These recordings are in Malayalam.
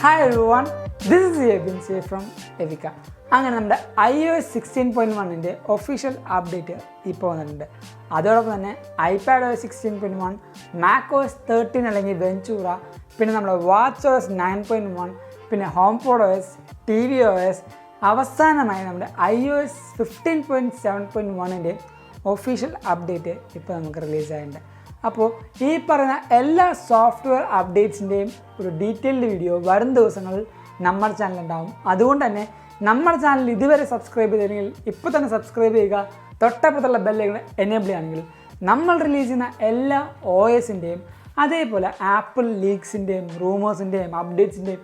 Hi everyone, this is Abin from Evika. അങ്ങനെ നമ്മുടെ iOS 16.1 ഒഫീഷ്യൽ അപ്ഡേറ്റ് ഇപ്പോൾ വന്നിട്ടുണ്ട്. അതോടൊപ്പം തന്നെ iPadOS 16.1, macOS 13 അല്ലെങ്കിൽ വെഞ്ചൂറ, പിന്നെ നമ്മുടെ watchOS 9.1, പിന്നെ HomePodOS, tvOS, അവസാനമായി നമ്മുടെ iOS 15.7.1 ഒഫീഷ്യൽ അപ്ഡേറ്റ് ഇപ്പോൾ നമുക്ക് റിലീസ് ആയിട്ടുണ്ട്. അപ്പോൾ ഈ പറയുന്ന എല്ലാ സോഫ്റ്റ്വെയർ അപ്ഡേറ്റ്സിൻ്റെയും ഒരു ഡീറ്റെയിൽഡ് വീഡിയോ വരും ദിവസങ്ങളിൽ നമ്മുടെ ചാനലുണ്ടാവും. അതുകൊണ്ട് തന്നെ നമ്മുടെ ചാനൽ ഇതുവരെ സബ്സ്ക്രൈബ് ചെയ്തില്ലെങ്കിൽ ഇപ്പോൾ തന്നെ സബ്സ്ക്രൈബ് ചെയ്യുക. തൊട്ടപ്പുറത്തുള്ള ബെല്ലൈക്കൺ എനേബിൾ ചെയ്യുകയാണെങ്കിൽ നമ്മൾ റിലീസ് ചെയ്യുന്ന എല്ലാ OSൻ്റെയും അതേപോലെ ആപ്പിൾ ലീക്സിൻ്റെയും റൂമേഴ്സിൻ്റെയും അപ്ഡേറ്റ്സിൻ്റെയും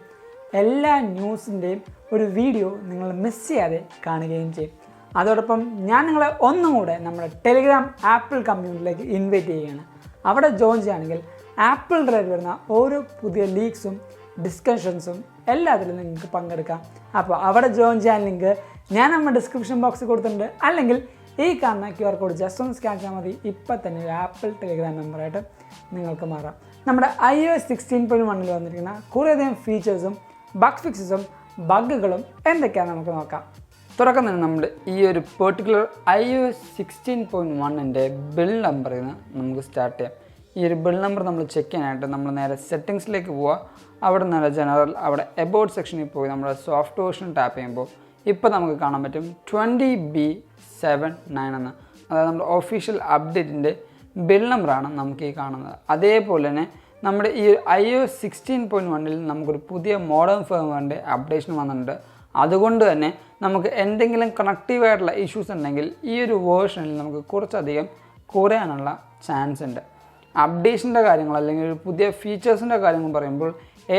എല്ലാ ന്യൂസിൻ്റെയും ഒരു വീഡിയോ നിങ്ങൾ മിസ് ചെയ്യാതെ കാണുകയും ചെയ്യും. അതോടൊപ്പം ഞാൻ നിങ്ങളെ ഒന്നും കൂടെ നമ്മുടെ ടെലിഗ്രാം ആപ്പിൾ കമ്മ്യൂണിറ്റിയിലേക്ക് ഇൻവൈറ്റ് ചെയ്യുകയാണ്. അവിടെ ജോയിൻ ചെയ്യുകയാണെങ്കിൽ ആപ്പിൾ ഡ്രൈവ് വരുന്ന ഓരോ പുതിയ ലീക്സും ഡിസ്കഷൻസും എല്ലാത്തിലും നിങ്ങൾക്ക് പങ്കെടുക്കാം. അപ്പോൾ അവിടെ ജോയിൻ ചെയ്യാൻ ലിങ്ക് ഞാൻ നമ്മുടെ ഡിസ്ക്രിപ്ഷൻ ബോക്സിൽ കൊടുത്തിട്ടുണ്ട്. അല്ലെങ്കിൽ ഈ കാണുന്ന QR കോഡ് ജസ്റ്റ് ഒന്ന് സ്കാൻ ചെയ്താൽ മതി. ഇപ്പം തന്നെ ഒരു ആപ്പിൾ ടെലിഗ്രാം മെമ്പറായിട്ട് നിങ്ങൾക്ക് മാറാം. നമ്മുടെ iOS 16.1 വന്നിരിക്കുന്ന കുറേയധികം ഫീച്ചേഴ്സും ബഗ് ഫിക്സസും ബഗ്ഗുകളും എന്തൊക്കെയാണ് നമുക്ക് നോക്കാം. തുടക്കം തന്നെ നമ്മൾ ഈ ഒരു പെർട്ടിക്കുലർ iOS 16.1 ബിൽഡ് നമ്പറിൽ നിന്ന് നമുക്ക് സ്റ്റാർട്ട് ചെയ്യാം. ഈ ഒരു ബിൽഡ് നമ്പർ നമ്മൾ ചെക്ക് ചെയ്യാനായിട്ട് നമ്മൾ നേരെ സെറ്റിങ്സിലേക്ക് പോവുക. അവിടെ നിന്ന് ജനറൽ, അവിടെ എബൌട്ട് സെക്ഷനിൽ പോയി നമ്മുടെ സോഫ്റ്റ് വേർഷൻ ടാപ്പ് ചെയ്യുമ്പോൾ ഇപ്പോൾ നമുക്ക് കാണാൻ പറ്റും 20B79 എന്ന്, അതായത് നമ്മുടെ ഒഫീഷ്യൽ അപ്ഡേറ്റിൻ്റെ ബിൽഡ് നമ്പറാണ് നമുക്ക് ഈ കാണുന്നത്. അതേപോലെ തന്നെ നമ്മുടെ ഈ iOS 16.1 നമുക്കൊരു പുതിയ മോഡേൺ ഫേംവെയറിൻ്റെ അപ്ഡേഷൻ വന്നിട്ടുണ്ട്. അതുകൊണ്ട് തന്നെ നമുക്ക് എന്തെങ്കിലും കണക്റ്റീവായിട്ടുള്ള ഇഷ്യൂസ് ഉണ്ടെങ്കിൽ ഈ ഒരു വേർഷനിൽ നമുക്ക് കുറച്ചധികം കുറയാനുള്ള ചാൻസ് ഉണ്ട്. അപ്ഡേഷൻ്റെ കാര്യങ്ങൾ അല്ലെങ്കിൽ ഒരു പുതിയ ഫീച്ചേഴ്സിൻ്റെ കാര്യങ്ങൾ പറയുമ്പോൾ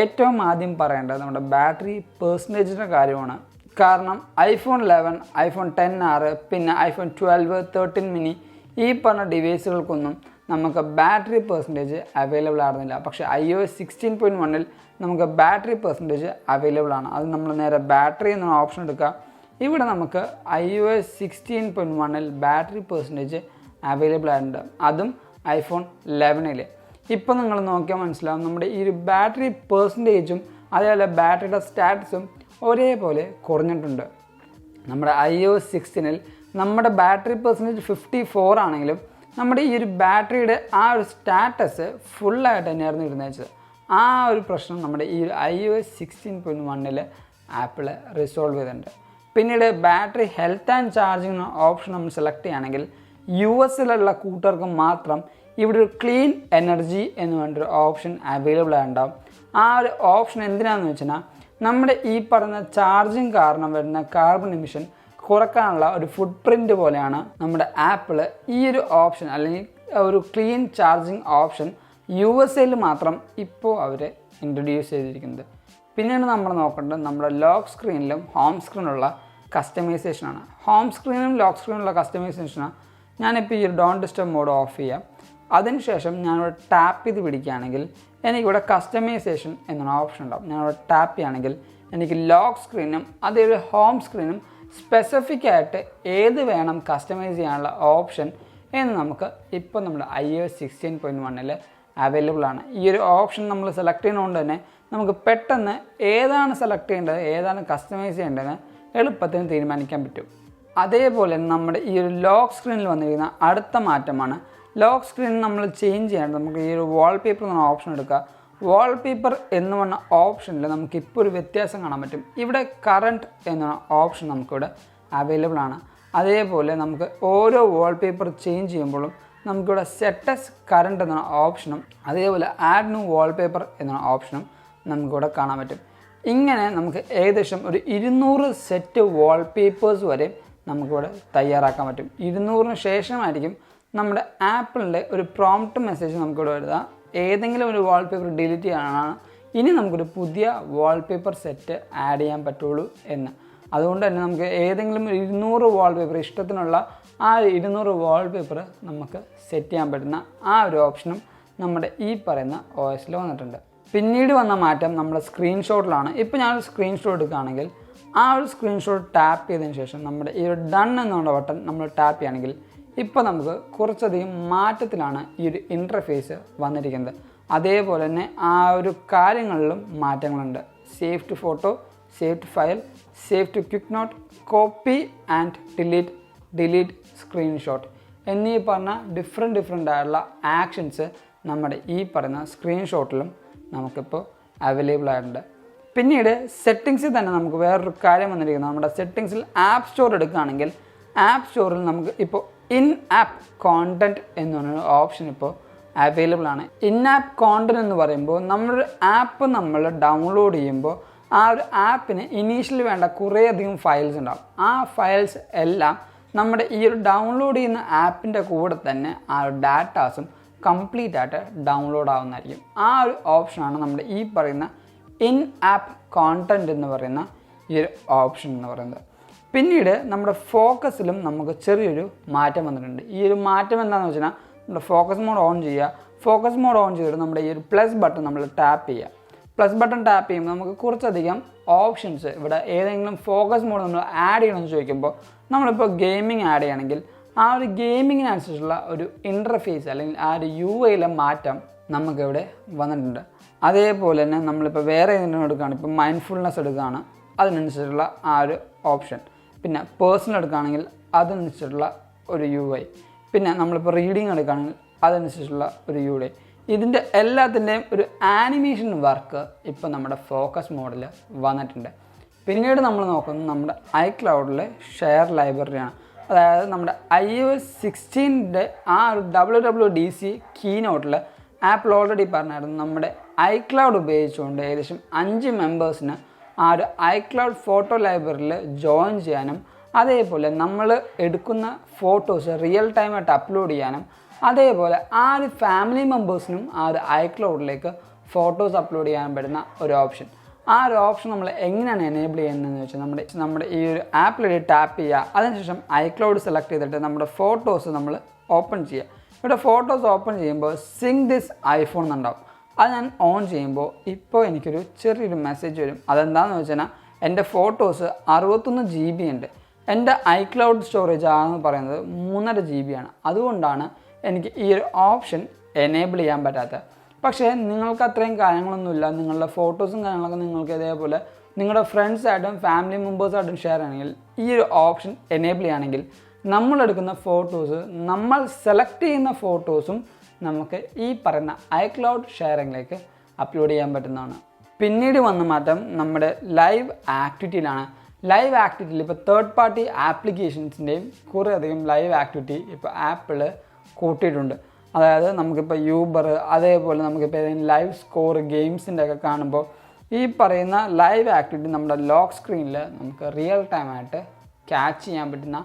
ഏറ്റവും ആദ്യം പറയേണ്ടത് നമ്മുടെ ബാറ്ററി പെർസെൻറ്റേജിൻ്റെ കാര്യമാണ്. കാരണം iPhone 11, iPhone XR, പിന്നെ iPhone 12, 13 mini ഈ പറഞ്ഞ ഡിവൈസുകൾക്കൊന്നും നമുക്ക് ബാറ്ററി പെർസെൻറ്റേജ് അവൈലബിൾ ആയിരുന്നില്ല. പക്ഷേ iOS 16.1 നമുക്ക് ബാറ്ററി പെർസെൻറ്റേജ് അവൈലബിൾ ആണ്. അത് നമ്മൾ നേരെ ബാറ്ററി എന്ന ഓപ്ഷൻ എടുക്കുക. ഇവിടെ നമുക്ക് iOS 16.1 ബാറ്ററി പെർസെൻറ്റേജ് അവൈലബിൾ ആയിട്ടുണ്ട്, അതും iPhone 11. ഇപ്പോൾ നിങ്ങൾ നോക്കിയാൽ മനസ്സിലാവും നമ്മുടെ ഈ ഒരു ബാറ്ററി പെർസെൻറ്റേജും അതേപോലെ ബാറ്ററിയുടെ സ്റ്റാറ്റസും ഒരേപോലെ കുറഞ്ഞിട്ടുണ്ട്. നമ്മുടെ iOS 16 നമ്മുടെ ബാറ്ററി പെർസെൻറ്റേജ് 54 ആണെങ്കിലും നമ്മുടെ ഈ ഒരു ബാറ്ററിയുടെ ആ ഒരു സ്റ്റാറ്റസ് ഫുള്ളായിട്ട് തന്നെയായിരുന്നു ഇരുന്നേച്ചത്. ആ ഒരു പ്രശ്നം നമ്മുടെ ഈ ഒരു iOS 16.1 ആപ്പിൾ റിസോൾവ് ചെയ്തിട്ടുണ്ട്. പിന്നീട് battery health and charging option നമ്മൾ സെലക്ട് ചെയ്യുകയാണെങ്കിൽ US കൂട്ടർക്ക് മാത്രം ഇവിടെ ഒരു ക്ലീൻ എനർജി എന്ന് പറഞ്ഞൊരു ഓപ്ഷൻ അവൈലബിൾ ആയിട്ടുണ്ടാവും. ആ ഒരു ഓപ്ഷൻ എന്തിനാണെന്ന് വെച്ചാൽ നമ്മുടെ ഈ പറഞ്ഞ ചാർജിങ് കാരണം വരുന്ന കാർബൺ എമിഷൻ കുറക്കാനുള്ള ഒരു ഫുട് പ്രിൻ്റ് പോലെയാണ് നമ്മുടെ ആപ്പിൾ ഈ ഒരു ഓപ്ഷൻ അല്ലെങ്കിൽ ഒരു ക്ലീൻ ചാർജിങ് ഓപ്ഷൻ USA മാത്രം ഇപ്പോൾ അവർ ഇൻട്രൊഡ്യൂസ് ചെയ്തിരിക്കുന്നത്. പിന്നീട് നമ്മൾ നോക്കേണ്ടത് നമ്മുടെ ലോക്ക് സ്ക്രീനിലും ഹോം സ്ക്രീനിലുള്ള കസ്റ്റമൈസേഷനാണ്. ഹോം സ്ക്രീനിലും ലോക്ക് സ്ക്രീനിലുള്ള കസ്റ്റമൈസേഷനാണ്. ഞാനിപ്പോൾ ഈ ഒരു ഡോണ്ട് ഡിസ്റ്റർബ് മോഡ് ഓഫ് ചെയ്യാം. അതിനുശേഷം ഞാനിവിടെ ടാപ്പ് ചെയ്ത് പിടിക്കുകയാണെങ്കിൽ എനിക്കിവിടെ കസ്റ്റമൈസേഷൻ എന്നൊരു ഓപ്ഷൻ ഉണ്ടാവും. ഞാനിവിടെ ടാപ്പ് ചെയ്യുകയാണെങ്കിൽ എനിക്ക് ലോക്ക് സ്ക്രീനും അതേപോലെ ഹോം സ്ക്രീനും സ്പെസിഫിക് ആയിട്ട് ഏത് വേണം കസ്റ്റമൈസ് ചെയ്യാനുള്ള ഓപ്ഷൻ എന്ന് നമുക്ക് ഇപ്പോൾ നമ്മുടെ iOS 16.1 അവൈലബിൾ ആണ്. ഈ ഒരു ഓപ്ഷൻ നമ്മൾ സെലക്ട് ചെയ്യുന്നതുകൊണ്ട് തന്നെ നമുക്ക് പെട്ടെന്ന് ഏതാണ് സെലക്ട് ചെയ്യേണ്ടത് ഏതാണ് കസ്റ്റമൈസ് ചെയ്യേണ്ടതെന്ന് എളുപ്പത്തിന് തീരുമാനിക്കാൻ പറ്റും. അതേപോലെ നമ്മുടെ ഈ ഒരു ലോക്ക് സ്ക്രീനിൽ വന്നിരിക്കുന്ന അടുത്ത മാറ്റമാണ് ലോക്ക് സ്ക്രീൻ നമ്മൾ ചേഞ്ച് ചെയ്യേണ്ടത്. നമുക്ക് ഈ ഒരു വാൾപേപ്പർ എന്ന ഓപ്ഷൻ എടുക്കുക. വാൾപേപ്പർ എന്ന് പറഞ്ഞ ഓപ്ഷനിൽ നമുക്കിപ്പോൾ ഒരു വ്യത്യാസം കാണാൻ പറ്റും. ഇവിടെ കറണ്ട് എന്ന ഓപ്ഷൻ നമുക്കിവിടെ അവൈലബിൾ ആണ്. അതേപോലെ നമുക്ക് ഓരോ വാൾപേപ്പർ ചേഞ്ച് ചെയ്യുമ്പോഴും നമുക്കിവിടെ സെറ്റ് ആസ് കറണ്ട് എന്ന ഓപ്ഷനും അതേപോലെ ആഡ് ന്യൂ വാൾപേപ്പർ എന്ന ഓപ്ഷനും നമുക്കിവിടെ കാണാൻ പറ്റും. ഇങ്ങനെ നമുക്ക് ഏകദേശം ഒരു 200 സെറ്റ് വാൾപേപ്പേഴ്സ് വരെ നമുക്കിവിടെ തയ്യാറാക്കാൻ പറ്റും. 200-ന് ശേഷമായിരിക്കും നമ്മുടെ ആപ്പിളിൻ്റെ ഒരു പ്രോംപ്റ്റ് മെസ്സേജ് നമുക്കിവിടെ വരുക. ഏതെങ്കിലും ഒരു വാൾപേപ്പർ ഡിലീറ്റ് ചെയ്യാനാണ് ഇനി നമുക്കൊരു പുതിയ വാൾപേപ്പർ സെറ്റ് ആഡ് ചെയ്യാൻ പറ്റുള്ളൂ എന്ന്. അതുകൊണ്ട് തന്നെ നമുക്ക് ഏതെങ്കിലും ഒരു 200 വാൾപേപ്പർ ഇഷ്ടത്തിനുള്ള ആ 200 വാൾപേപ്പർ നമുക്ക് സെറ്റ് ചെയ്യാൻ പറ്റുന്ന ആ ഒരു ഓപ്ഷനും നമ്മുടെ ഈ പറയുന്ന OSൽ വന്നിട്ടുണ്ട്. പിന്നീട് വന്ന മാറ്റം നമ്മുടെ സ്ക്രീൻഷോട്ടിലാണ്. ഇപ്പോൾ ഞാനൊരു സ്ക്രീൻഷോട്ട് എടുക്കുകയാണെങ്കിൽ ആ ഒരു സ്ക്രീൻഷോട്ട് ടാപ്പ് ചെയ്തതിന് ശേഷം നമ്മുടെ ഈ ഒരു ഡൺ എന്നുള്ള ബട്ടൺ നമ്മൾ ടാപ്പ് ചെയ്യുകയാണെങ്കിൽ ഇപ്പോൾ നമുക്ക് കുറച്ചധികം മാറ്റത്തിലാണ് ഈ ഒരു ഇൻ്റർഫേസ് വന്നിരിക്കുന്നത്. അതേപോലെ തന്നെ ആ ഒരു കാര്യങ്ങളിലും മാറ്റങ്ങളുണ്ട്. Save to photo, save to file, save to quick note, copy and delete screenshot എന്നീ പറഞ്ഞ ഡിഫറെൻ്റ് ആയിട്ടുള്ള ആക്ഷൻസ് നമ്മുടെ ഈ പറയുന്ന സ്ക്രീൻഷോട്ടിലും നമുക്കിപ്പോൾ അവൈലബിൾ ആയിട്ടുണ്ട്. പിന്നീട് സെറ്റിങ്സിൽ തന്നെ നമുക്ക് വേറൊരു കാര്യം വന്നിരിക്കുന്നത്, നമ്മുടെ സെറ്റിങ്സിൽ ആപ്പ് സ്റ്റോർ എടുക്കുകയാണെങ്കിൽ ആപ്പ് സ്റ്റോറിൽ നമുക്ക് ഇപ്പോൾ ഇൻ ആപ്പ് കോണ്ടൻറ്റ് എന്ന് പറഞ്ഞൊരു ഓപ്ഷൻ ഇപ്പോൾ അവൈലബിൾ ആണ്. ഇൻ ആപ്പ് കോണ്ടൻറ്റ് എന്ന് പറയുമ്പോൾ നമ്മളൊരു ആപ്പ് നമ്മൾ ഡൗൺലോഡ് ചെയ്യുമ്പോൾ ആ ഒരു ആപ്പിന് ഇനീഷ്യലി വേണ്ട കുറേയധികം ഫയൽസ് ഉണ്ടാകും. ആ ഫയൽസ് എല്ലാം നമ്മുടെ ഈ ഒരു ഡൗൺലോഡ് ചെയ്യുന്ന ആപ്പിൻ്റെ കൂടെ തന്നെ ആ ഒരു ഡാറ്റാസും കംപ്ലീറ്റ് ആയിട്ട് ഡൗൺലോഡ് ആവുന്നതായിരിക്കും. ആ ഒരു ഓപ്ഷനാണ് നമ്മുടെ ഈ പറയുന്ന ഇൻ ആപ്പ് കോണ്ടൻറ്റ് എന്ന് പറയുന്ന ഈ ഒരു ഓപ്ഷൻ എന്ന് പറയുന്നത്. പിന്നീട് നമ്മുടെ ഫോക്കസിലും നമുക്ക് ചെറിയൊരു മാറ്റം വന്നിട്ടുണ്ട്. ഈ ഒരു മാറ്റം എന്താണെന്ന് വെച്ചാൽ നമ്മുടെ ഫോക്കസ് മോഡ് ഓൺ ചെയ്യുക. ഫോക്കസ് മോഡ് ഓൺ ചെയ്തിട്ട് നമ്മുടെ ഈ ഒരു പ്ലസ് ബട്ടൺ നമ്മൾ ടാപ്പ് ചെയ്യുക. പ്ലസ് ബട്ടൺ ടാപ്പ് ചെയ്യുമ്പോൾ നമുക്ക് കുറച്ചധികം ഓപ്ഷൻസ് ഇവിടെ ഏതെങ്കിലും ഫോക്കസ് മോഡ് നമ്മൾ ആഡ് ചെയ്യണമെന്ന് ചോദിക്കുമ്പോൾ നമ്മളിപ്പോൾ ഗെയിമിംഗ് ആഡ് ചെയ്യുകയാണെങ്കിൽ ആ ഒരു ഗെയിമിങ്ങിനനുസരിച്ചുള്ള ഒരു ഇൻ്റർഫേസ് അല്ലെങ്കിൽ ആ ഒരു UI-യിലെ മാറ്റം നമുക്കിവിടെ വന്നിട്ടുണ്ട്. അതേപോലെ തന്നെ നമ്മളിപ്പോൾ വേറെ ഏതെങ്കിലും എടുക്കുകയാണ്, ഇപ്പോൾ മൈൻഡ്ഫുൾനെസ് എടുക്കുകയാണ്, അതിനനുസരിച്ചുള്ള ആ ഒരു ഓപ്ഷൻ. പിന്നെ പേഴ്സണൽ എടുക്കുകയാണെങ്കിൽ അതനുസരിച്ചുള്ള ഒരു UI. പിന്നെ നമ്മളിപ്പോൾ റീഡിങ് എടുക്കുകയാണെങ്കിൽ അതനുസരിച്ചുള്ള ഒരു UI. ഇതിൻ്റെ എല്ലാത്തിൻ്റെയും ഒരു ആനിമേഷൻ വർക്ക് ഇപ്പോൾ നമ്മുടെ ഫോക്കസ് മോഡിൽ വന്നിട്ടുണ്ട്. പിന്നീട് നമ്മൾ നോക്കുന്നത് നമ്മുടെ iCloudലെ ഷെയർ ലൈബ്രറിയാണ്. അതായത് നമ്മുടെ iOS 16 ആ ഒരു WWDC കീനോട്ടിൽ ആപ്പിൾ ഓൾറെഡി പറഞ്ഞായിരുന്നു നമ്മുടെ iCloud ഉപയോഗിച്ചുകൊണ്ട് ഏകദേശം 5 മെമ്പേഴ്സിന് ആ ഒരു iCloud ഫോട്ടോ ലൈബ്രറിയിൽ ജോയിൻ ചെയ്യാനും അതേപോലെ നമ്മൾ എടുക്കുന്ന ഫോട്ടോസ് റിയൽ ടൈമായിട്ട് അപ്ലോഡ് ചെയ്യാനും അതേപോലെ ആ ഒരു ഫാമിലി മെമ്പേഴ്സിനും ആ ഒരു iCloudലേക്ക് ഫോട്ടോസ് അപ്ലോഡ് ചെയ്യാൻ പറ്റുന്ന ഒരു ഓപ്ഷൻ. ആ ഒരു ഓപ്ഷൻ നമ്മൾ എങ്ങനെയാണ് എനേബിൾ ചെയ്യുന്നതെന്ന് വെച്ചാൽ നമ്മുടെ ഈ ഒരു ആപ്പിൽ ടാപ്പ് ചെയ്യുക. അതിനുശേഷം iCloud സെലക്ട് ചെയ്തിട്ട് നമ്മുടെ ഫോട്ടോസ് നമ്മൾ ഓപ്പൺ ചെയ്യുക. ഇവിടെ ഫോട്ടോസ് ഓപ്പൺ ചെയ്യുമ്പോൾ സിങ്ക് ദിസ് ഐഫോൺ എന്നുണ്ടാവും. അത് ഞാൻ ഓൺ ചെയ്യുമ്പോൾ ഇപ്പോൾ എനിക്കൊരു ചെറിയൊരു മെസ്സേജ് വരും. അതെന്താണെന്ന് വെച്ചാൽ എൻ്റെ ഫോട്ടോസ് 61 GB ഉണ്ട്. എൻ്റെ iCloud സ്റ്റോറേജ് ആണെന്ന് പറയുന്നത് 3.5 GB ആണ്. അതുകൊണ്ടാണ് എനിക്ക് ഈ ഒരു ഓപ്ഷൻ എനേബിൾ ചെയ്യാൻ പറ്റാത്തത്. പക്ഷേ നിങ്ങൾക്ക് അത്രയും കാര്യങ്ങളൊന്നുമില്ല, നിങ്ങളുടെ ഫോട്ടോസും കാര്യങ്ങളൊക്കെ നിങ്ങൾക്ക് ഇതേപോലെ നിങ്ങളുടെ ഫ്രണ്ട്സായിട്ടും ഫാമിലി മെമ്പേഴ്സായിട്ടും ഷെയർ ചെയ്യണമെങ്കിൽ ഈ ഒരു ഓപ്ഷൻ എനേബിൾ ചെയ്യുകയാണെങ്കിൽ നമ്മളെടുക്കുന്ന ഫോട്ടോസ്, നമ്മൾ സെലക്ട് ചെയ്യുന്ന ഫോട്ടോസും നമുക്ക് ഈ പറയുന്ന iCloud ഷെയറിങ്ങിലേക്ക് അപ്ലോഡ് ചെയ്യാൻ പറ്റുന്നതാണ്. പിന്നീട് വന്ന മാറ്റം നമ്മുടെ ലൈവ് ആക്ടിവിറ്റിയിലാണ്. ലൈവ് ആക്ടിവിറ്റിയിൽ ഇപ്പോൾ തേർഡ് പാർട്ടി ആപ്ലിക്കേഷൻസിൻ്റെയും കുറേയധികം ലൈവ് ആക്ടിവിറ്റി ഇപ്പോൾ ആപ്പിൾ കൂട്ടിയിട്ടുണ്ട്. അതായത് നമുക്കിപ്പോൾ യൂബർ അതേപോലെ നമുക്കിപ്പോൾ ഏതെങ്കിലും ലൈവ് സ്കോർ ഗെയിംസിൻ്റെ ഒക്കെ കാണുമ്പോൾ ഈ പറയുന്ന ലൈവ് ആക്ടിവിറ്റി നമ്മുടെ ലോക്ക് സ്ക്രീനിൽ നമുക്ക് റിയൽ ടൈമായിട്ട് ക്യാച്ച് ചെയ്യാൻ പറ്റുന്ന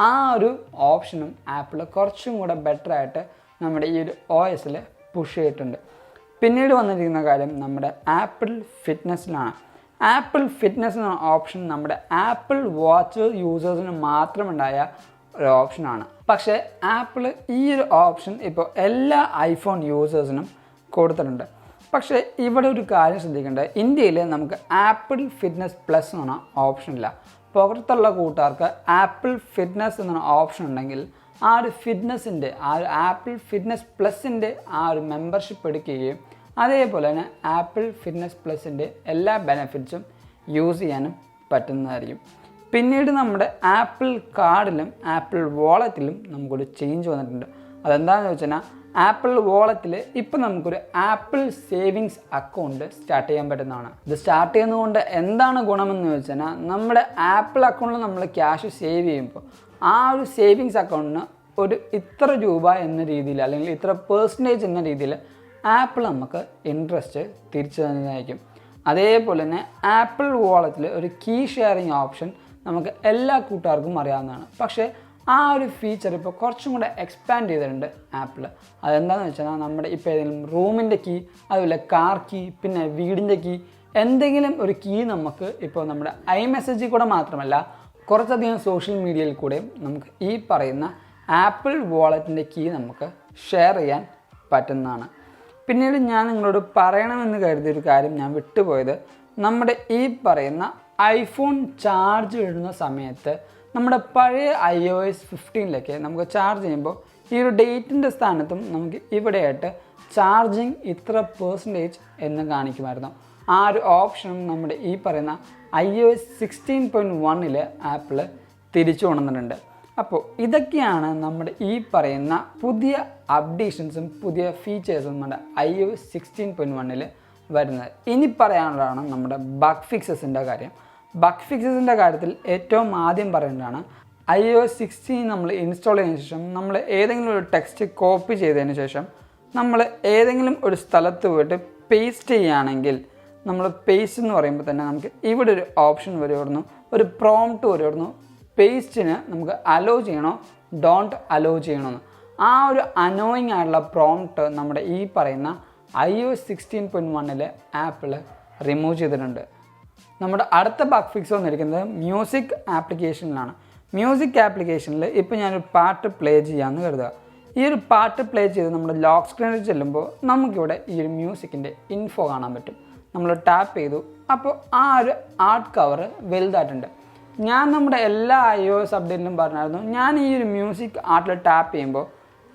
ആ ഒരു ഓപ്ഷനും ആപ്പിൾ കുറച്ചും കൂടെ ബെറ്ററായിട്ട് നമ്മുടെ ഈ ഒരു OS-ൽ പുഷ് ചെയ്തിട്ടുണ്ട്. പിന്നീട് വന്നിരിക്കുന്ന കാര്യം നമ്മുടെ ആപ്പിൾ ഫിറ്റ്നസ്സിലാണ്. ആപ്പിൾ ഫിറ്റ്നസ് എന്ന ഓപ്ഷൻ നമ്മുടെ ആപ്പിൾ വാച്ച് യൂസേഴ്സിന് മാത്രമുണ്ടായ ഒരു ഓപ്ഷനാണ്. പക്ഷേ ആപ്പിൾ ഈ ഒരു ഓപ്ഷൻ ഇപ്പോൾ എല്ലാ ഐഫോൺ യൂസേഴ്സിനും കൊടുത്തിട്ടുണ്ട്. പക്ഷേ ഇവിടെ ഒരു കാര്യം ശ്രദ്ധിക്കേണ്ടത്, ഇന്ത്യയിൽ നമുക്ക് ആപ്പിൾ ഫിറ്റ്നസ് പ്ലസ് എന്ന് പറഞ്ഞ ഓപ്ഷൻ ഇല്ല. പുറത്തുള്ള കൂട്ടുകാർക്ക് ആപ്പിൾ ഫിറ്റ്നസ് എന്ന ഓപ്ഷൻ ഉണ്ടെങ്കിൽ ആ ഒരു ഫിറ്റ്നസിൻ്റെ ആ ഒരു ആപ്പിൾ ഫിറ്റ്നസ് പ്ലസിൻ്റെ ആ ഒരു മെമ്പർഷിപ്പ് എടുക്കുകയും അതേപോലെ തന്നെ ആപ്പിൾ ഫിറ്റ്നസ് പ്ലസിൻ്റെ എല്ലാ ബെനിഫിറ്റ്സും യൂസ് ചെയ്യാനും പറ്റുന്നതായിരിക്കും. പിന്നീട് നമ്മുടെ ആപ്പിൾ കാർഡിലും ആപ്പിൾ വാളറ്റിലും നമുക്കൊരു ചേഞ്ച് വന്നിട്ടുണ്ട്. അതെന്താണെന്ന് വെച്ചാൽ ആപ്പിൾ വാളറ്റിൽ ഇപ്പോൾ നമുക്കൊരു ആപ്പിൾ സേവിങ്സ് അക്കൗണ്ട് സ്റ്റാർട്ട് ചെയ്യാൻ പറ്റുന്നതാണ്. ഇത് സ്റ്റാർട്ട് ചെയ്യുന്നതുകൊണ്ട് എന്താണ് ഗുണമെന്ന് വെച്ചാൽ നമ്മുടെ ആപ്പിൾ അക്കൗണ്ടിൽ നമ്മൾ ക്യാഷ് സേവ് ചെയ്യുമ്പോൾ ആ ഒരു സേവിങ്സ് അക്കൗണ്ടിന് ഒരു ഇത്ര രൂപ എന്ന രീതിയിൽ അല്ലെങ്കിൽ ഇത്ര പെർസെൻറ്റേജ് എന്ന രീതിയിൽ ആപ്പിൾ നമുക്ക് ഇൻട്രസ്റ്റ് തിരിച്ചു തന്നതായിരിക്കും. അതേപോലെ തന്നെ ആപ്പിൾ വാളറ്റിൽ ഒരു കീ ഷെയറിങ് ഓപ്ഷൻ നമുക്ക് എല്ലാ കൂട്ടുകാർക്കും അറിയാവുന്നതാണ്. പക്ഷേ ആ ഒരു ഫീച്ചർ ഇപ്പോൾ കുറച്ചും കൂടെ എക്സ്പാൻഡ് ചെയ്തിട്ടുണ്ട് ആപ്പിൾ. അതെന്താണെന്ന് വെച്ചാൽ നമ്മുടെ ഇപ്പോൾ ഏതെങ്കിലും റൂമിൻ്റെ കീ അതുപോലെ കാർ കീ പിന്നെ വീടിൻ്റെ കീ എന്തെങ്കിലും ഒരു കീ നമുക്ക് ഇപ്പോൾ നമ്മുടെ iMessage കൂടെ മാത്രമല്ല കുറച്ചധികം സോഷ്യൽ മീഡിയയിൽ കൂടെയും നമുക്ക് ഈ പറയുന്ന ആപ്പിൾ വാളറ്റിൻ്റെ കീ നമുക്ക് ഷെയർ ചെയ്യാൻ പറ്റുന്നതാണ്. പിന്നീട് ഞാൻ നിങ്ങളോട് പറയണമെന്ന് കരുതിയൊരു കാര്യം ഞാൻ വിട്ടുപോയത്, നമ്മുടെ ഈ പറയുന്ന ഐഫോൺ ചാർജ് ഇടുന്ന സമയത്ത് നമ്മുടെ പഴയ iOS 15 നമുക്ക് ചാർജ് ചെയ്യുമ്പോൾ ഈ ഒരു ഡേറ്റിൻ്റെ സ്ഥാനത്തും നമുക്ക് ഇവിടെയായിട്ട് ചാർജിങ് ഇത്ര പെർസെൻറ്റേജ് എന്ന് കാണിക്കുമായിരുന്നു. ആ ആ ഒരു ഓപ്ഷനും നമ്മുടെ ഈ പറയുന്ന iOS 16.1 ആപ്പിൾ തിരിച്ചു കൊണ്ടുവന്നിട്ടുണ്ട്. അപ്പോൾ ഇതൊക്കെയാണ് നമ്മുടെ ഈ പറയുന്ന പുതിയ അപ്ഡേഷൻസും പുതിയ ഫീച്ചേഴ്സും നമ്മുടെ iOS 16.1 വരുന്നത്. ഇനി പറയാനുള്ളതാണ് നമ്മുടെ ബഗ് ഫിക്സസിൻ്റെ കാര്യം. ബഗ് ഫിക്സസിൻ്റെ കാര്യത്തിൽ ഏറ്റവും ആദ്യം പറയേണ്ടതാണ് iOS 16 നമ്മൾ ഇൻസ്റ്റാൾ ചെയ്തതിന് ശേഷം നമ്മൾ ഏതെങ്കിലും ഒരു ടെക്സ്റ്റ് കോപ്പി ചെയ്തതിന് ശേഷം നമ്മൾ ഏതെങ്കിലും ഒരു സ്ഥലത്ത് പോയിട്ട് പേസ്റ്റ് ചെയ്യുകയാണെങ്കിൽ, നമ്മൾ പേസ്റ്റ് എന്ന് പറയുമ്പോൾ തന്നെ നമുക്ക് ഇവിടെ ഒരു ഓപ്ഷൻ വരുമായിരുന്നു, ഒരു പ്രോംപ്റ്റ് വരുമായിരുന്നു, പേസ്റ്റിന് നമുക്ക് അലോ ചെയ്യണോ ഡോണ്ട് അലോ ചെയ്യണമെന്ന്. ആ ഒരു അനോയിങ് ആയിട്ടുള്ള പ്രോംപ്റ്റ് നമ്മുടെ ഈ പറയുന്ന iOS 16.1 ആപ്പിൾ റിമൂവ് ചെയ്തിട്ടുണ്ട്. നമ്മുടെ അടുത്ത ബഗ് ഫിക്സ് വന്നിരിക്കുന്നത് മ്യൂസിക് ആപ്ലിക്കേഷനിലാണ്. മ്യൂസിക് ആപ്ലിക്കേഷനിൽ ഇപ്പോൾ ഞാനൊരു പാട്ട് പ്ലേ ചെയ്യാമെന്ന് കരുതുക. ഈ ഒരു പാട്ട് പ്ലേ ചെയ്ത് നമ്മുടെ ലോക്ക് സ്ക്രീനിൽ ചെല്ലുമ്പോൾ നമുക്കിവിടെ ഈ ഒരു മ്യൂസിക്കിൻ്റെ ഇൻഫോ കാണാൻ പറ്റും. നമ്മൾ ടാപ്പ് ചെയ്തു, അപ്പോൾ ആ ഒരു ആർട്ട് കവർ വലുതായിട്ടുണ്ട്. ഞാൻ നമ്മുടെ എല്ലാ iOS അപ്ഡേറ്റിലും പറഞ്ഞായിരുന്നു, ഞാൻ ഈ ഒരു മ്യൂസിക് ആർട്ടിൽ ടാപ്പ് ചെയ്യുമ്പോൾ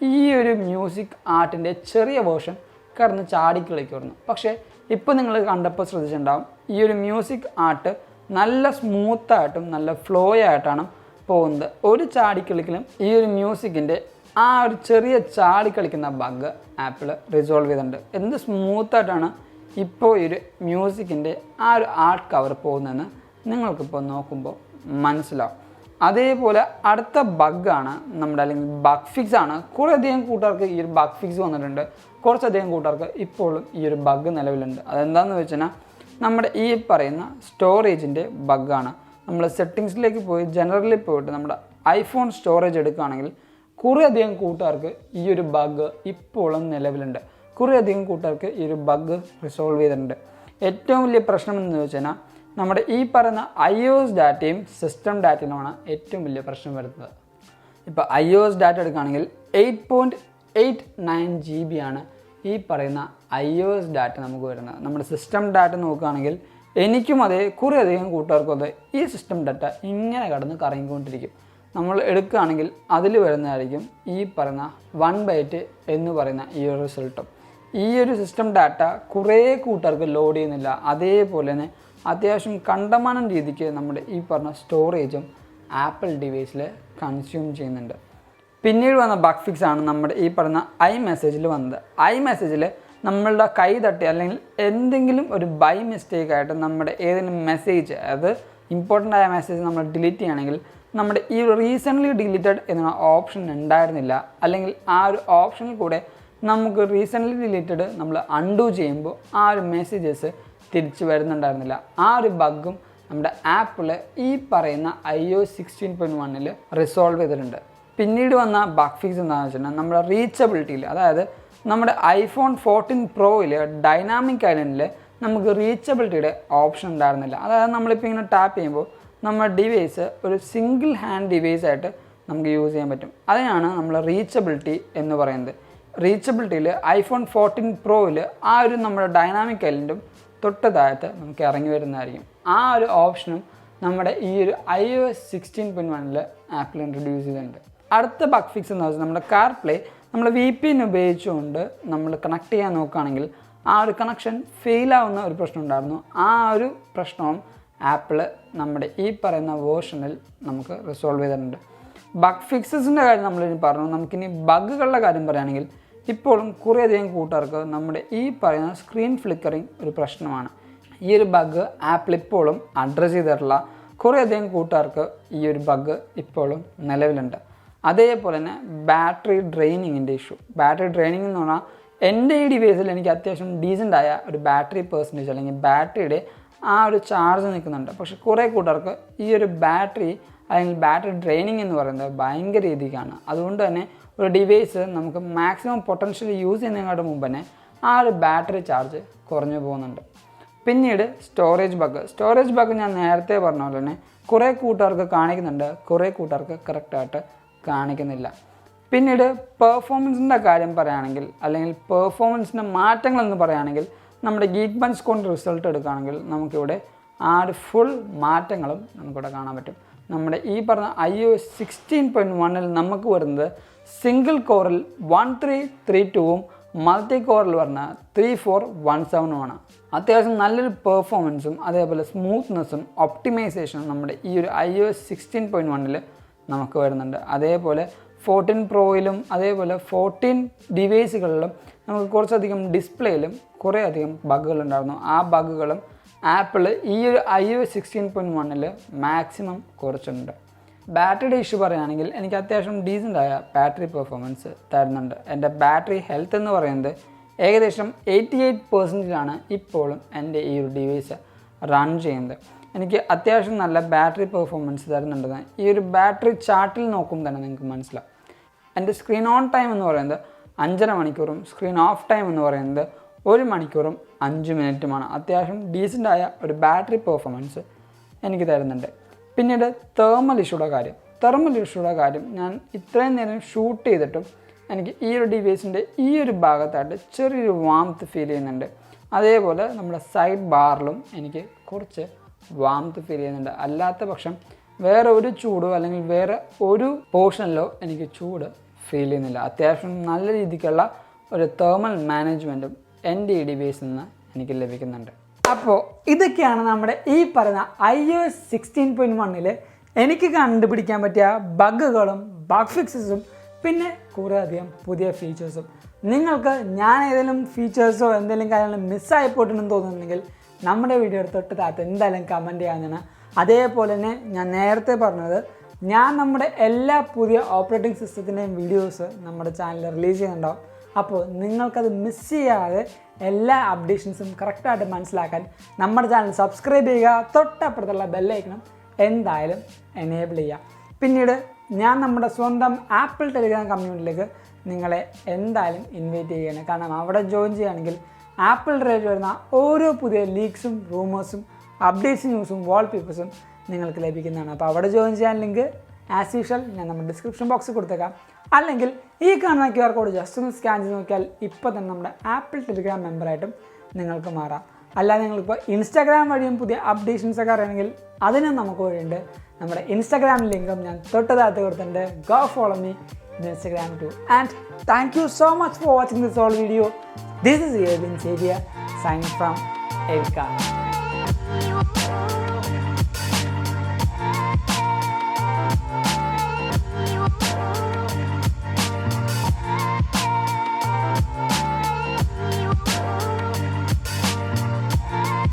ഈ ഒരു മ്യൂസിക് ആർട്ടിൻ്റെ ചെറിയ വേർഷൻ കിടന്ന് ചാടിക്കളിക്കുമായിരുന്നു. പക്ഷേ ഇപ്പോൾ നിങ്ങൾ കണ്ടപ്പോൾ ശ്രദ്ധിച്ചിട്ടുണ്ടാവും, ഈ ഒരു മ്യൂസിക് ആർട്ട് നല്ല സ്മൂത്തായിട്ടും നല്ല ഫ്ലോ ആയിട്ടാണ് പോകുന്നത്. ഒരു ചാടിക്കളിക്കലും ഈ ഒരു മ്യൂസിക്കിൻ്റെ ആ ഒരു ചെറിയ ചാടിക്കളിക്കുന്ന ബഗ് ആപ്പിൾ റിസോൾവ് ചെയ്തിട്ടുണ്ട്. എന്ത് സ്മൂത്തായിട്ടാണ് ഇപ്പോൾ ഈ ഒരു മ്യൂസിക്കിൻ്റെ ആ ഒരു ആർട്ട് കവർ പോകുന്നതെന്ന് നിങ്ങൾക്കിപ്പോൾ നോക്കുമ്പോൾ മനസ്സിലാവും. അതേപോലെ അടുത്ത ബഗ്ഗാണ് നമ്മുടെ, അല്ലെങ്കിൽ ബഗ് ഫിക്സ് ആണ്. കുറേയധികം കൂട്ടുകാർക്ക് ഈ ഒരു ബഗ് ഫിക്സ് വന്നിട്ടുണ്ട്, കുറച്ചധികം കൂട്ടുകാർക്ക് ഇപ്പോഴും ഈ ഒരു ബഗ് നിലവിലുണ്ട്. അതെന്താണെന്ന് വെച്ചാൽ നമ്മുടെ ഈ പറയുന്ന സ്റ്റോറേജിൻ്റെ ബഗ്ഗാണ്. നമ്മൾ സെറ്റിങ്സിലേക്ക് പോയി ജനറലിൽ പോയിട്ട് നമ്മുടെ ഐഫോൺ സ്റ്റോറേജ് എടുക്കുകയാണെങ്കിൽ കുറേയധികം കൂട്ടുകാർക്ക് ഈ ഒരു ബഗ് ഇപ്പോഴും നിലവിലുണ്ട്. കുറേയധികം കൂട്ടുകാർക്ക് ഈ ഒരു ബഗ് റിസോൾവ് ചെയ്തിട്ടുണ്ട്. ഏറ്റവും വലിയ പ്രശ്നം എന്ന് വെച്ചാൽ നമ്മുടെ ഈ പറയുന്ന iOS ഡാറ്റയും സിസ്റ്റം ഡാറ്റയിലുമാണ് ഏറ്റവും വലിയ പ്രശ്നം വരുന്നത്. ഇപ്പോൾ iOS ഡാറ്റ എടുക്കുകയാണെങ്കിൽ 8.89 GB ആണ് ഈ പറയുന്ന iOS ഡാറ്റ നമുക്ക് വരുന്നത്. നമ്മുടെ സിസ്റ്റം ഡാറ്റ നോക്കുകയാണെങ്കിൽ എനിക്കും അതേ, കുറേയധികം കൂട്ടുകാർക്കും അതെ, ഈ സിസ്റ്റം ഡാറ്റ ഇങ്ങനെ കടന്ന് കറങ്ങിക്കൊണ്ടിരിക്കും. നമ്മൾ എടുക്കുകയാണെങ്കിൽ അതിൽ വരുന്നതായിരിക്കും ഈ പറയുന്ന 1 ബൈറ്റ് എന്ന് പറയുന്ന ഈ ഒരു റിസൾട്ടും. ഈ ഒരു സിസ്റ്റം ഡാറ്റ കുറേ കൂട്ടുകാർക്ക് ലോഡ് ചെയ്യുന്നില്ല. അതേപോലെ തന്നെ അത്യാവശ്യം കണ്ടമാനം രീതിക്ക് നമ്മുടെ ഈ പറഞ്ഞ സ്റ്റോറേജും ആപ്പിൾ ഡിവൈസിൽ കൺസ്യൂം ചെയ്യുന്നുണ്ട്. പിന്നീട് വന്ന ബഗ് ഫിക്സ് ആണ് നമ്മുടെ ഈ പറയുന്ന iMessageൽ വന്നത്. iMessageൽ നമ്മളുടെ കൈ തട്ടി അല്ലെങ്കിൽ എന്തെങ്കിലും ഒരു ബൈ മിസ്റ്റേക്ക് ആയിട്ട് നമ്മുടെ ഏതെങ്കിലും മെസ്സേജ്, അത് ഇമ്പോർട്ടൻ്റ് ആയ മെസ്സേജ് നമ്മൾ ഡിലീറ്റ് ചെയ്യുകയാണെങ്കിൽ നമ്മുടെ ഈ റീസെൻ്റ്ലി ഡിലീറ്റഡ് എന്ന ഓപ്ഷൻ ഉണ്ടായിരുന്നില്ല, അല്ലെങ്കിൽ ആ ഒരു ഓപ്ഷനിൽ കൂടെ നമുക്ക് റീസെൻ്റ്ലി ഡിലീറ്റഡ് നമ്മൾ അൺഡു ചെയ്യുമ്പോൾ ആ ഒരു മെസ്സേജസ് തിരിച്ചു വരുന്നുണ്ടായിരുന്നില്ല. ആ ഒരു ബഗ്ഗും നമ്മുടെ ആപ്പിൾ ഈ പറയുന്ന iOS 16.1 റിസോൾവ് ചെയ്തിട്ടുണ്ട്. പിന്നീട് വന്ന ബഗ് ഫിക്സ് എന്താണെന്ന് വെച്ചിട്ടുണ്ടെങ്കിൽ നമ്മുടെ റീച്ചബിലിറ്റിയിൽ, അതായത് നമ്മുടെ iPhone 14 Proയിൽ ഡൈനാമിക് ഐലൻഡിൽ നമുക്ക് റീച്ചബിലിറ്റിയുടെ ഓപ്ഷൻ ഉണ്ടായിരുന്നില്ല. അതായത് നമ്മളിപ്പോൾ ഇങ്ങനെ ടാപ്പ് ചെയ്യുമ്പോൾ നമ്മുടെ ഡിവൈസ് ഒരു സിംഗിൾ ഹാൻഡ് ഡിവൈസ് ആയിട്ട് നമുക്ക് യൂസ് ചെയ്യാൻ പറ്റും. അതിനാണ് നമ്മൾ റീച്ചബിലിറ്റി എന്ന് പറയുന്നത്. റീച്ചബിലിറ്റിയിൽ iPhone 14 Proയിൽ ആ ഒരു നമ്മുടെ ഡൈനാമിക് ഐലൻഡും തൊട്ട് താഴത്ത് നമുക്ക് ഇറങ്ങി വരുന്നതായിരിക്കും. ആ ഒരു ഓപ്ഷനും നമ്മുടെ ഈ ഒരു iOS 16.1 ആപ്പിൾ ഇൻട്രൊഡ്യൂസ് ചെയ്തിട്ടുണ്ട്. അടുത്ത ബഗ് ഫിക്സ് എന്ന് വെച്ചാൽ നമ്മുടെ CarPlay നമ്മൾ VPN ഉപയോഗിച്ചുകൊണ്ട് നമ്മൾ കണക്ട് ചെയ്യാൻ നോക്കുകയാണെങ്കിൽ ആ ഒരു കണക്ഷൻ ഫെയിലാവുന്ന ഒരു പ്രശ്നം ഉണ്ടായിരുന്നു. ആ ഒരു പ്രശ്നവും ആപ്പിൾ നമ്മുടെ ഈ പറയുന്ന വേർഷനിൽ നമുക്ക് റിസോൾവ് ചെയ്തിട്ടുണ്ട്. ബഗ് ഫിക്സസിൻ്റെ കാര്യം നമ്മളിനി പറഞ്ഞു. നമുക്കിനി ബഗ്ഗുകളുടെ കാര്യം പറയുകയാണെങ്കിൽ ഇപ്പോഴും കുറേയധികം കൂട്ടുകാർക്ക് നമ്മുടെ ഈ പറയുന്ന സ്ക്രീൻ ഫ്ലിക്കറിങ് ഒരു പ്രശ്നമാണ്. ഈ ഒരു ബഗ് ആപ്പിൾ ഇപ്പോഴും അഡ്രസ്സ് ചെയ്തിട്ടുള്ള കുറേയധികം കൂട്ടുകാർക്ക് ഈ ഒരു ബഗ് ഇപ്പോഴും നിലവിലുണ്ട്. അതേപോലെ തന്നെ ബാറ്ററി ഡ്രെയിനിങ്ങിൻ്റെ ഇഷ്യൂ. ബാറ്ററി ഡ്രെയിനിങ് എന്ന് പറഞ്ഞാൽ എൻ്റെ ഈ ഡിവൈസിൽ എനിക്ക് അത്യാവശ്യം ഡീസൻ്റായ ഒരു ബാറ്ററി പെർസെൻറ്റേജ് അല്ലെങ്കിൽ ബാറ്ററിയുടെ ആ ഒരു ചാർജ് നിൽക്കുന്നുണ്ട്. പക്ഷേ കുറേ കൂട്ടുകാർക്ക് ഈ ഒരു ബാറ്ററി അല്ലെങ്കിൽ ബാറ്ററി ഡ്രെയിനിങ് എന്ന് പറയുന്നത് ഭയങ്കര രീതിക്കാണ്. അതുകൊണ്ട് തന്നെ ഒരു ഡിവൈസ് നമുക്ക് മാക്സിമം പൊട്ടൻഷ്യൽ യൂസ് ചെയ്യുന്നതിനേക്കാളും മുമ്പ് തന്നെ ആ ഒരു ബാറ്ററി ചാർജ് കുറഞ്ഞു പോകുന്നുണ്ട്. പിന്നീട് സ്റ്റോറേജ് ബഗ് ഞാൻ നേരത്തെ പറഞ്ഞ പോലെ തന്നെ കുറേ കൂട്ടുകാർക്ക് കാണിക്കുന്നുണ്ട്, കുറേ കൂട്ടുകാർക്ക് കറക്റ്റായിട്ട് കാണിക്കുന്നില്ല. പിന്നീട് പെർഫോമൻസിൻ്റെ കാര്യം പറയുകയാണെങ്കിൽ, അല്ലെങ്കിൽ പെർഫോമൻസിൻ്റെ മാറ്റങ്ങളെന്ന് പറയുകയാണെങ്കിൽ നമ്മുടെ ഗീക്ക് ബഞ്ച് കൊണ്ട് റിസൾട്ട് എടുക്കുകയാണെങ്കിൽ നമുക്കിവിടെ ആ ഒരു ഫുൾ മാറ്റങ്ങളും നമുക്കിവിടെ കാണാൻ പറ്റും. നമ്മുടെ ഈ പറഞ്ഞ iOS 16.1 നമുക്ക് വരുന്നത് സിംഗിൾ കോറിൽ 1332 മൾട്ടി കോറിൽ പറഞ്ഞാൽ 3417 ആണ്. അത്യാവശ്യം നല്ലൊരു പെർഫോമൻസും അതേപോലെ സ്മൂത്ത്നെസ്സും ഒപ്റ്റിമൈസേഷനും നമ്മുടെ ഈ ഒരു iOS 16.1 നമുക്ക് വരുന്നുണ്ട്. അതേപോലെ 14 പ്രോയിലും അതേപോലെ 14 ഡിവൈസുകളിലും നമുക്ക് കുറച്ചധികം ഡിസ്പ്ലേയിലും കുറേ അധികം ബഗ്ഗുകളുണ്ടായിരുന്നു. ആ ബഗ്ഗുകളും ആപ്പിൾ ഈ ഒരു iOS 16.1 മാക്സിമം കുറച്ചിട്ടുണ്ട്. ബാറ്ററിയുടെ ഇഷ്യൂ പറയുകയാണെങ്കിൽ എനിക്ക് അത്യാവശ്യം ഡീസൻ്റായ ബാറ്ററി പെർഫോമൻസ് തരുന്നുണ്ട്. എൻ്റെ ബാറ്ററി ഹെൽത്ത് എന്ന് പറയുന്നത് ഏകദേശം 88% ഇപ്പോഴും എൻ്റെ ഈ ഒരു ഡിവൈസ് റൺ ചെയ്യുന്നത്. എനിക്ക് അത്യാവശ്യം നല്ല ബാറ്ററി പെർഫോമൻസ് തരുന്നുണ്ടെന്ന് ഈ ഒരു ബാറ്ററി ചാർട്ടിൽ നോക്കുമ്പോൾ തന്നെ നിങ്ങൾക്ക് മനസ്സിലാവും. എൻ്റെ സ്ക്രീൻ ഓൺ ടൈം എന്ന് പറയുന്നത് 5.5 മണിക്കൂറും സ്ക്രീൻ ഓഫ് ടൈം എന്ന് പറയുന്നത് 1 മണിക്കൂറും 5 മിനിറ്റുമാണ്. അത്യാവശ്യം ഡീസൻ്റായ ഒരു ബാറ്ററി പെർഫോമൻസ് എനിക്ക് തരുന്നുണ്ട്. പിന്നീട് തെർമൽ ഇഷ്യൂയുടെ കാര്യം ഞാൻ ഇത്രയും നേരം ഷൂട്ട് ചെയ്തിട്ടും എനിക്ക് ഈ ഒരു ഡിവൈസിൻ്റെ ഈ ഒരു ഭാഗത്തായിട്ട് ചെറിയൊരു വാംത്ത് ഫീൽ ചെയ്യുന്നുണ്ട്. അതേപോലെ നമ്മുടെ സൈഡ് ബാറിലും എനിക്ക് കുറച്ച് വാംത്ത് ഫീൽ ചെയ്യുന്നുണ്ട്. അല്ലാത്ത പക്ഷം വേറെ ഒരു ചൂടോ അല്ലെങ്കിൽ വേറെ ഒരു പോർഷനിലോ എനിക്ക് ചൂട് ഫീൽ ചെയ്യുന്നില്ല. അത്യാവശ്യം നല്ല രീതിക്കുള്ള ഒരു തെർമൽ മാനേജ്മെൻറ്റും എൻ്റെ ഈ ഡിവൈസിൽ നിന്ന് എനിക്ക് ലഭിക്കുന്നുണ്ട്. അപ്പോൾ ഇതൊക്കെയാണ് നമ്മുടെ ഈ പറയുന്ന iOS 16.1 എനിക്ക് കണ്ടുപിടിക്കാൻ പറ്റിയ ബഗ്ഗുകളും ബഗ് ഫിക്സസും പിന്നെ കുറേ അധികം പുതിയ ഫീച്ചേഴ്സും. നിങ്ങൾക്ക് ഞാൻ ഏതെങ്കിലും ഫീച്ചേഴ്സോ എന്തെങ്കിലും കാര്യങ്ങൾ മിസ്സായി പോയിട്ടുണ്ടെന്ന് തോന്നുന്നുണ്ടെങ്കിൽ നമ്മുടെ വീഡിയോ തൊട്ട് താഴത്ത് എന്തായാലും കമൻറ്റ് ചെയ്യാവുന്നതാണ്. അതേപോലെ തന്നെ ഞാൻ നേരത്തെ പറഞ്ഞത് ഞാൻ നമ്മുടെ എല്ലാ പുതിയ ഓപ്പറേറ്റിംഗ് സിസ്റ്റത്തിൻ്റെയും വീഡിയോസ് നമ്മുടെ ചാനലിൽ റിലീസ് ചെയ്യുന്നുണ്ടാവും. അപ്പോൾ നിങ്ങൾക്കത് മിസ് ചെയ്യാതെ എല്ലാ അപ്ഡേഷൻസും കറക്റ്റായിട്ട് മനസ്സിലാക്കാൻ നമ്മുടെ ചാനൽ സബ്സ്ക്രൈബ് ചെയ്യുക. തൊട്ടപ്പുറത്തുള്ള ബെല്ലൈക്കണം എന്തായാലും എനേബിൾ ചെയ്യുക. പിന്നീട് ഞാൻ നമ്മുടെ സ്വന്തം ആപ്പിൾ ടെലിഗ്രാം കമ്മ്യൂണിറ്റിയിലേക്ക് നിങ്ങളെ എന്തായാലും ഇൻവൈറ്റ് ചെയ്യുകയാണ്. കാരണം അവിടെ ജോയിൻ ചെയ്യുകയാണെങ്കിൽ ആപ്പിൾ റിലേറ്റഡ് വരുന്ന ഓരോ പുതിയ ലീക്സും റൂമേഴ്സും അപ്ഡേറ്റ്സ് ന്യൂസും വാൾപേപ്പേഴ്സും നിങ്ങൾക്ക് ലഭിക്കുന്നതാണ്. അപ്പോൾ അവിടെ ജോയിൻ ചെയ്യാൻ ലിങ്ക് ആസ് യൂഷ്വൽ ഞാൻ നമ്മുടെ ഡിസ്ക്രിപ്ഷൻ ബോക്സിൽ കൊടുത്തേക്കാം. അല്ലെങ്കിൽ ഈ കാണുന്ന QR കോഡ് ജസ്റ്റ് ഒന്ന് സ്കാൻ ചെയ്ത് നോക്കിയാൽ ഇപ്പോൾ തന്നെ നമ്മുടെ ആപ്പിൾ ടെലിഗ്രാം മെമ്പറായിട്ടും നിങ്ങൾക്ക് മാറാം. അല്ലാതെ നിങ്ങളിപ്പോൾ ഇൻസ്റ്റാഗ്രാം വഴിയും പുതിയ അപ്ഡേഷൻസൊക്കെ അറിയണമെങ്കിൽ അതിനും നമുക്ക് വഴിയുണ്ട്. നമ്മുടെ ഇൻസ്റ്റാഗ്രാം ലിങ്കും ഞാൻ തൊട്ടതാകത്ത് കൊടുത്തിട്ടുണ്ട്. Go follow me in Instagram too. And thank you so much for watching this whole video. This is Abin Xavier signing from Erica.